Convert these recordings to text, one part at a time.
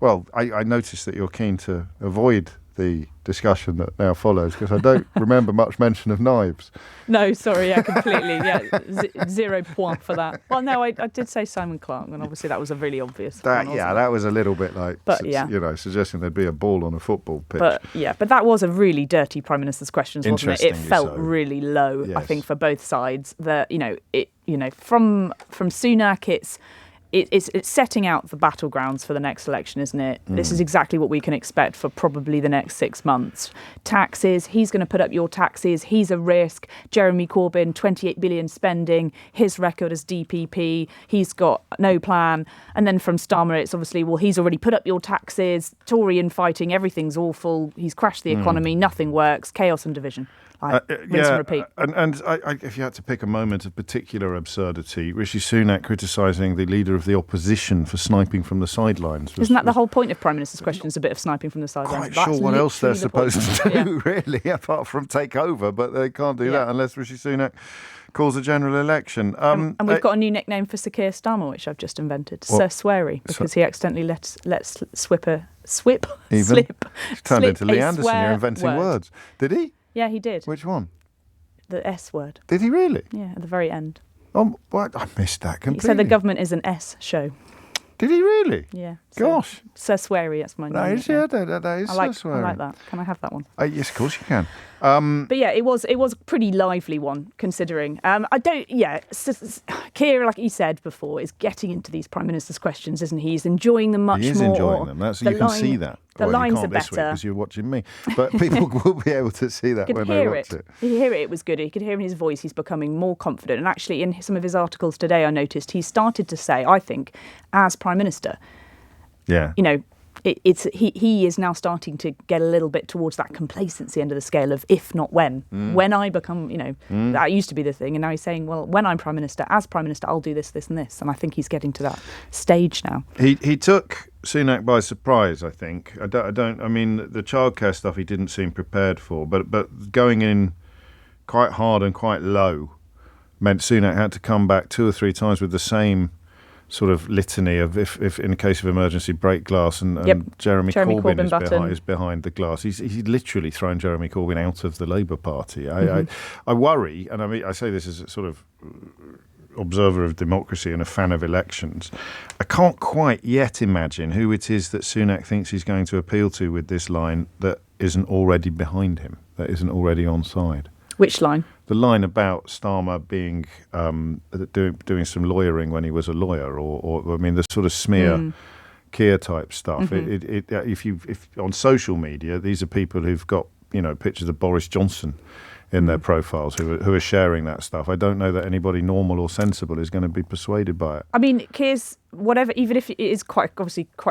Well, I noticed that you're keen to avoid the discussion that now follows because I don't remember much mention of knives. No, sorry, completely. Zero point for that. Well, no, I did say Simon Clark, and obviously that was a really obvious one, wasn't it? That was a little bit like, but, suggesting there'd be a ball on a football pitch. But that was a really dirty Prime Minister's questions, wasn't it? It felt really low, yes. I think, for both sides. That from Sunak, it's setting out the battlegrounds for the next election, isn't it? This is exactly what we can expect for probably the next 6 months. Taxes, he's going to put up your taxes. He's a risk. Jeremy Corbyn, 28 billion spending. His record as DPP. He's got no plan. And then from Starmer, it's obviously, well, he's already put up your taxes. Tory infighting, everything's awful. He's crashed the economy. Nothing works. Chaos and division. Rinse and repeat. And if you had to pick a moment of particular absurdity, Rishi Sunak criticising the leader of the opposition for sniping from the sidelines. Isn't that the whole point of Prime Minister's questions, a bit of sniping from the sidelines? Quite sure what else they're supposed to do, really, apart from take over, but they can't do that unless Rishi Sunak calls a general election. And we've got a new nickname for Sir Keir Starmer, which I've just invented, Sir Sweary, because he accidentally let slip. Turned into Lee Anderson, you're inventing words. Did he? Yeah, he did. Which one? The S word. Did he really? Yeah, at the very end. What? I missed that completely. He said the government is an S show. Did he really? Yeah. Gosh. Sir Sweary, that's my name. That is Sir Sweary. I like that. Can I have that one? Yes, of course you can. But yeah, it was a pretty lively one, considering. Keir, like he said before, is getting into these Prime Minister's questions, isn't he? He's enjoying them much more. He is enjoying them. You can see that. The lines are better. better. Because you're watching me. But people will be able to see that when they watch it. You could hear it. It was good. You could hear in his voice he's becoming more confident. And actually, in some of his articles today, I noticed he started to say, I think, as Prime Minister, he is now starting to get a little bit towards that complacency end of the scale of if not when. When I become, that used to be the thing. And now he's saying, well, when I'm Prime Minister, as Prime Minister, I'll do this, this and this. And I think he's getting to that stage now. He took Sunak by surprise, I think. I mean, the childcare stuff he didn't seem prepared for, but going in quite hard and quite low meant Sunak had to come back 2 or 3 times with the same sort of litany of if in a case of emergency break glass and Jeremy Corbyn is behind the glass. He's literally thrown Jeremy Corbyn out of the Labour Party. I worry, and I mean I say this as a sort of observer of democracy and a fan of elections. I can't quite yet imagine who it is that Sunak thinks he's going to appeal to with this line that isn't already behind him, that isn't already on side. Which line? The line about Starmer being doing some lawyering when he was a lawyer, or I mean, the sort of smear Keir type stuff. If on social media, these are people who've got pictures of Boris Johnson in their profiles who are sharing that stuff. I don't know that anybody normal or sensible is going to be persuaded by it. I mean, Keir's whatever, even if it is quite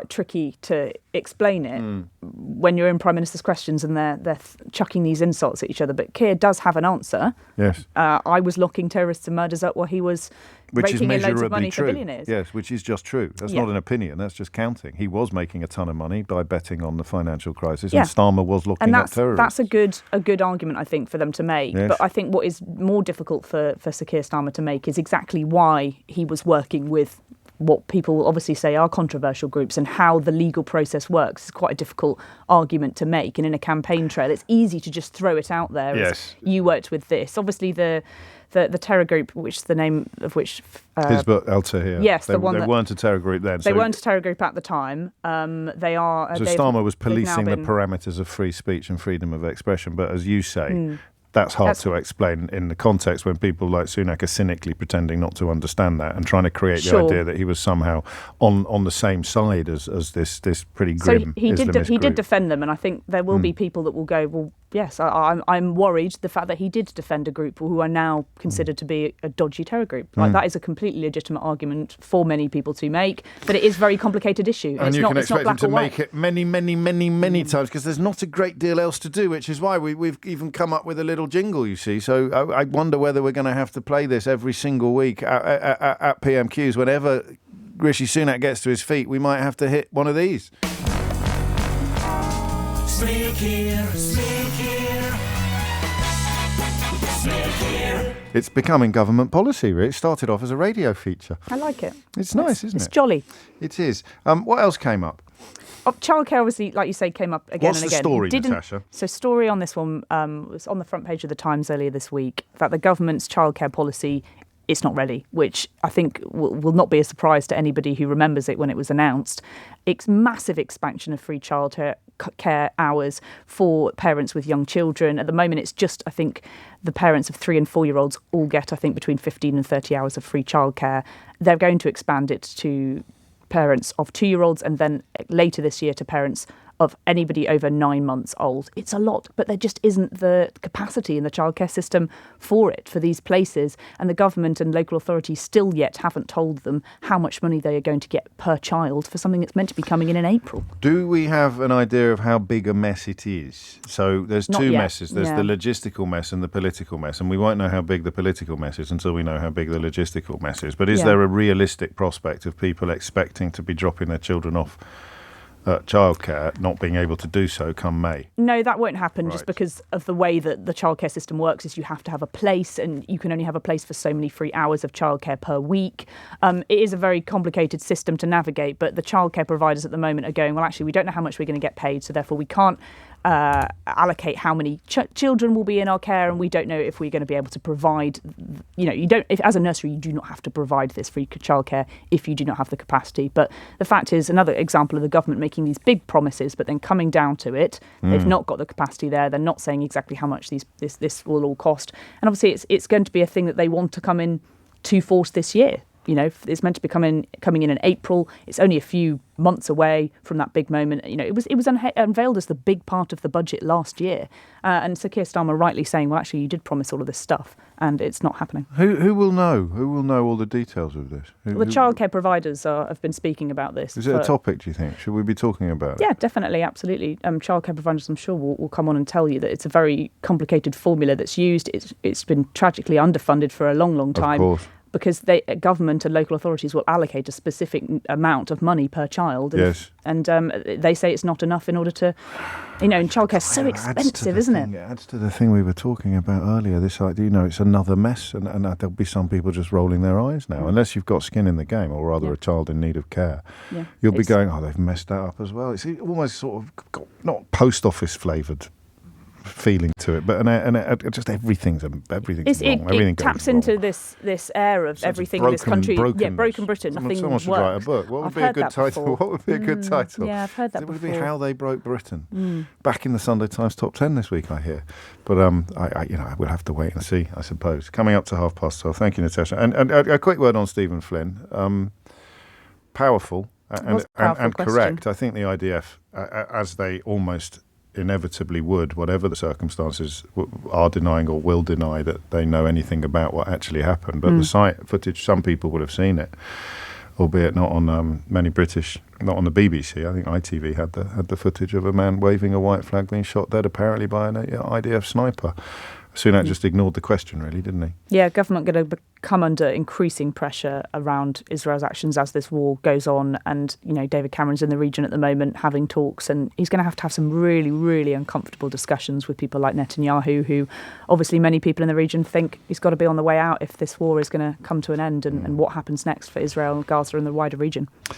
tricky to explain it when you're in Prime Minister's questions and they're chucking these insults at each other, but Keir does have an answer. Yes. I was locking terrorists and murders up while he was raking in loads of money for billionaires. Yes, which is just true. That's not an opinion, that's just counting. He was making a ton of money by betting on the financial crisis, and Starmer was locking up terrorists. That's a good argument, I think, for them to make. Yes. But I think what is more difficult for Sir Keir Starmer to make is exactly why he was working with what people obviously say are controversial groups and how the legal process works. It's quite a difficult argument to make. And in a campaign trail, it's easy to just throw it out there. Yes. You worked with this. Obviously, the terror group, which the name of which... Hizb ut-Tahrir. Yes, they weren't a terror group then. They weren't a terror group at the time. They are... So Starmer was policing the parameters of free speech and freedom of expression. But as you say... That's hard to explain in the context when people like Sunak are cynically pretending not to understand that and trying to create the idea that he was somehow on the same side as this pretty grim Islamist group. He did defend them, and I think there will be people that will go, well, yes, I'm worried the fact that he did defend a group who are now considered to be a dodgy terror group. Like, that is a completely legitimate argument for many people to make, but it is a very complicated issue. And you can expect him to make it many, many, many, many times because there's not a great deal else to do, which is why we've even come up with a little jingle, you see. So I wonder whether we're going to have to play this every single week at PMQs. Whenever Rishi Sunak gets to his feet, we might have to hit one of these. Sneak here, sneak here, sneak here. It's becoming government policy, really. It started off as a radio feature. I like it. It's nice, isn't it? It's jolly. It is. What else came up? childcare, obviously, like you say, came up again and again. What's the story, Natasha? So story on this one was on the front page of the Times earlier this week, that the government's childcare policy is not ready, which I think will not be a surprise to anybody who remembers it when it was announced. It's massive expansion of free childcare hours for parents with young children. At the moment, it's just, I think, the parents of 3 and 4 year olds all get, I think, between 15 and 30 hours of free childcare. They're going to expand it to parents of 2 year olds and then later this year to parents of anybody over 9 months old. It's a lot, but there just isn't the capacity in the childcare system for it, for these places. And the government and local authorities still yet haven't told them how much money they are going to get per child for something that's meant to be coming in April. Do we have an idea of how big a mess it is? So there's two messes. There's the logistical mess and the political mess. And we won't know how big the political mess is until we know how big the logistical mess is. But is there a realistic prospect of people expecting to be dropping their children off childcare, not being able to do so come May? No, that won't happen just because of the way that the childcare system works is you have to have a place and you can only have a place for so many free hours of childcare per week. It is a very complicated system to navigate, but the childcare providers at the moment are going, well, actually, we don't know how much we're going to get paid, so therefore we can't allocate how many children will be in our care, and we don't know if we're going to be able to provide, as a nursery, you do not have to provide this free childcare if you do not have the capacity. But the fact is, another example of the government making these big promises, but then coming down to it, they've not got the capacity there. They're not saying exactly how much this will all cost. And obviously it's going to be a thing that they want to come in to force this year. It's meant to be coming in April. It's only a few months away from that big moment. It was unveiled as the big part of the budget last year. And so Keir Starmer rightly saying, well, actually, you did promise all of this stuff, and it's not happening. Who will know? Who will know all the details of this? The childcare providers have been speaking about this. Is it a topic, do you think? Should we be talking about it? Yeah, definitely, absolutely. Childcare providers, I'm sure, will come on and tell you that it's a very complicated formula that's used. It's been tragically underfunded for a long, long time. Of course. Because government and local authorities will allocate a specific amount of money per child. And they say it's not enough in order to, and childcare is so expensive, isn't it? It adds to the thing we were talking about earlier, this idea, it's another mess. And there'll be some people just rolling their eyes now, unless you've got skin in the game, or rather a child in need of care. Yeah. You'll be going, they've messed that up as well. It's almost sort of got, not post office flavoured feeling to it, but just everything's wrong. It taps into this air of everything in this country. Broken Britain. Someone should write a book. What would be a good title? What would be a good title? Yeah, I've heard that before. It would be How They Broke Britain. Back in the Sunday Times top 10 this week, I hear. But I will have to wait and see, I suppose. Coming up to 12:30. Thank you, Natasha. And a quick word on Stephen Flynn. Powerful and correct. I think the IDF, as they almost inevitably would, whatever the circumstances, are denying or will deny that they know anything about what actually happened. But the site footage, some people would have seen it, albeit not on not on the BBC. I think ITV had the footage of a man waving a white flag being shot dead, apparently by an IDF sniper. Sunak just ignored the question, really, didn't he? Yeah, government going to come under increasing pressure around Israel's actions as this war goes on. And, David Cameron's in the region at the moment having talks, and he's going to have some really, really uncomfortable discussions with people like Netanyahu, who obviously many people in the region think he's got to be on the way out if this war is going to come to an end, and what happens next for Israel, Gaza and the wider region.